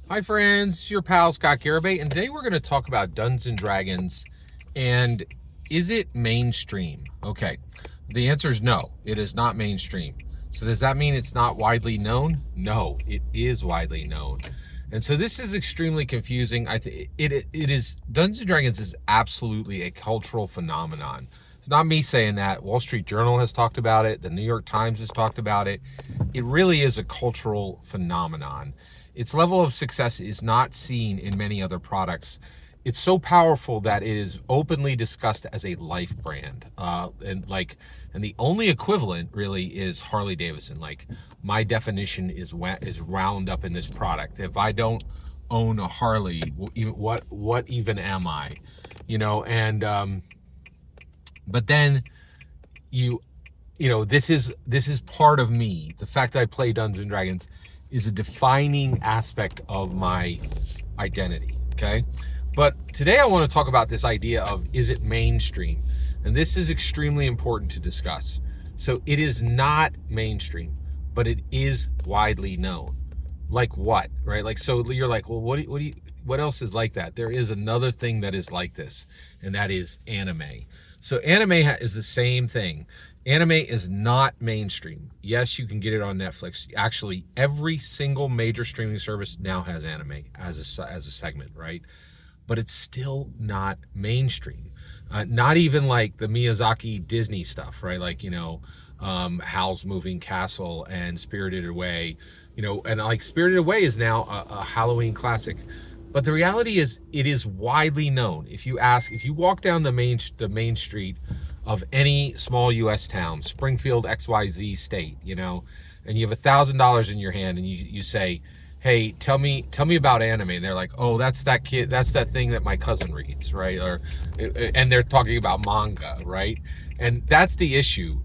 Hi friends, it's your pal Scott Garibay, and today we're going to talk about Dungeons and Dragons and is it mainstream? Okay, the answer is no, it is not mainstream. So does that mean it's not widely known? No, it is widely known. And so this is extremely confusing. I think it is Dungeons and Dragons is absolutely a cultural phenomenon. It's not me saying that. Wall Street Journal has talked about it. The New York Times has talked about it. It really is a cultural phenomenon. Its level of success is not seen in many other products. It's so powerful that it is openly discussed as a life brand. And the only equivalent really is Harley Davidson. Like my definition is wound up in this product. If I don't own a Harley, what even am I? And but then you this is part of me. The fact that I play Dungeons and Dragons is a defining aspect of my identity. Okay, but today I want to talk about this idea of, is it mainstream? And this is extremely important to discuss. So it is not mainstream, but it is widely known. Like what, right? Like, so you're like, well, what else is like that? There is another thing that is like this, and that is anime. So anime is the same thing. Anime is not mainstream. Yes, you can get it on Netflix. Actually, every single major streaming service now has anime as a segment, right? But it's still not mainstream. Not even like the Miyazaki Disney stuff, right? Like, Howl's Moving Castle and Spirited Away, and like Spirited Away is now a Halloween classic. But the reality is, it is widely known. If you walk down the main street of any small U.S. town, Springfield, XYZ state, and you have $1,000 in your hand, and you say, "Hey, tell me about anime." And they're like, "Oh, that's that thing that my cousin reads, right?" And they're talking about manga, right? And that's the issue.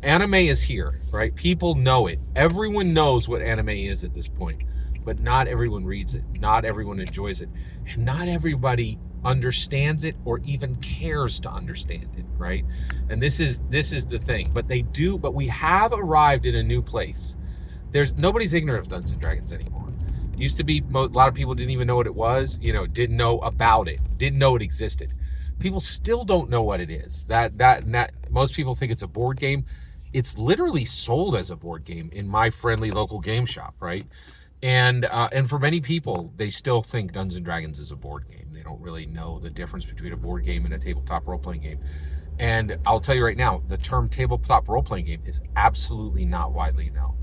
Anime is here, right? People know it. Everyone knows what anime is at this point, but not everyone reads it. Not everyone enjoys it, and not everybody understands it or even cares to understand it, right? And this is the thing. But we have arrived in a new place. Nobody's ignorant of Dungeons and Dragons anymore. It used to be a lot of people didn't even know what it was, didn't know about it, didn't know it existed. People still don't know what it is. That most people think it's a board game. It's literally sold as a board game in my friendly local game shop, right? And for many people, they still think Dungeons and Dragons is a board game. They don't really know the difference between a board game and a tabletop role-playing game. And I'll tell you right now, the term tabletop role-playing game is absolutely not widely known.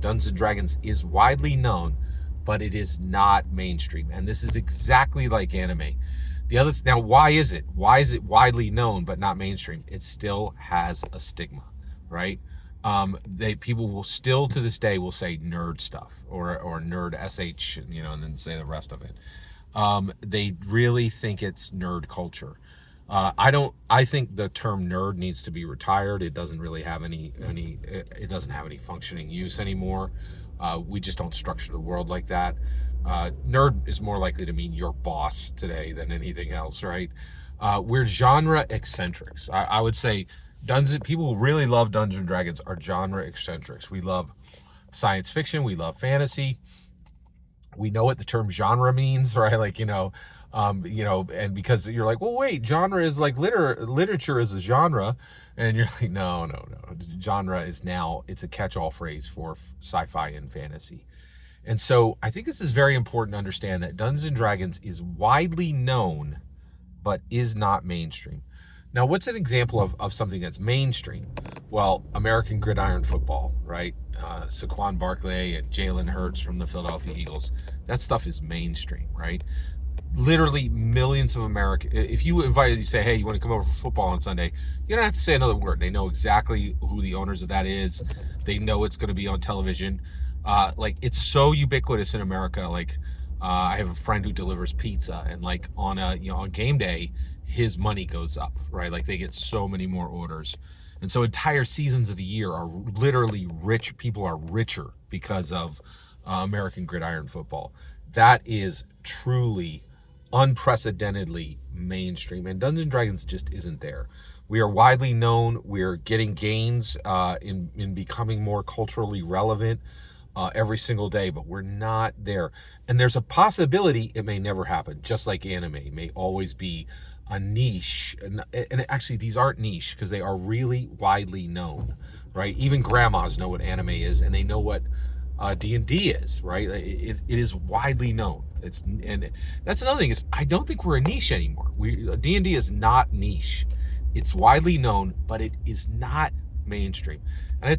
Dungeons and Dragons is widely known, but it is not mainstream. And this is exactly like anime. Now, why is it? Why is it widely known but not mainstream? It still has a stigma, right? People will still to this day will say nerd stuff or nerd sh, and then say the rest of it. They really think it's nerd culture. I don't. I think the term nerd needs to be retired. It doesn't really have It doesn't have any functioning use anymore. We just don't structure the world like that. Nerd is more likely to mean your boss today than anything else, right? We're genre eccentrics. I would say people who really love Dungeons and Dragons are genre eccentrics. We love science fiction. We love fantasy. We know what the term genre means, right? Like, and because you're like, well, wait, genre is like literature is a genre. And you're like, no. Genre is now, it's a catch-all phrase for sci-fi and fantasy. And so I think this is very important to understand that Dungeons and Dragons is widely known, but is not mainstream. Now, what's an example of something that's mainstream? Well, American Gridiron Football, right? Saquon Barkley and Jalen Hurts from the Philadelphia Eagles. That stuff is mainstream, right? Literally millions of if you say, hey, you want to come over for football on Sunday, you don't have to say another word. They know exactly who the owners of that is. They know it's going to be on television. It's so ubiquitous in America. I have a friend who delivers pizza, and on game day, his money goes up, right? Like they get so many more orders. And so entire seasons of the year are literally rich. People are richer because of American Gridiron Football. That is truly unprecedentedly mainstream, and Dungeons and Dragons just isn't there. We are widely known. We're getting gains in becoming more culturally relevant, every single day, but we're not there. And there's a possibility it may never happen, just like anime. It may always be a niche. And actually, these aren't niche because they are really widely known, right? Even grandmas know what anime is, and they know what D&D is, right? It is widely known. And that's another thing is I don't think we're a niche anymore. D&D is not niche. It's widely known, but it is not mainstream. And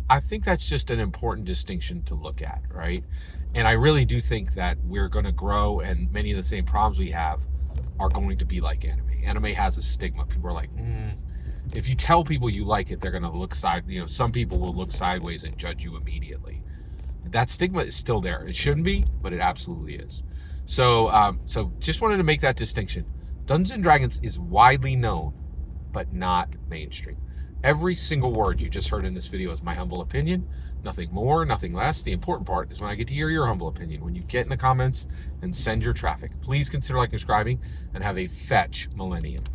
I think that's just an important distinction to look at, right? And I really do think that we're going to grow, and many of the same problems we have are going to be like anime. Anime has a stigma. People are like, if you tell people you like it, they're going to look some people will look sideways and judge you immediately. That stigma is still there. It shouldn't be, but it absolutely is. So just wanted to make that distinction. Dungeons and Dragons is widely known, but not mainstream. Every single word you just heard in this video is my humble opinion. Nothing more, nothing less. The important part is when I get to hear your humble opinion, when you get in the comments and send your traffic. Please consider liking, subscribing, and have a fetch millennium.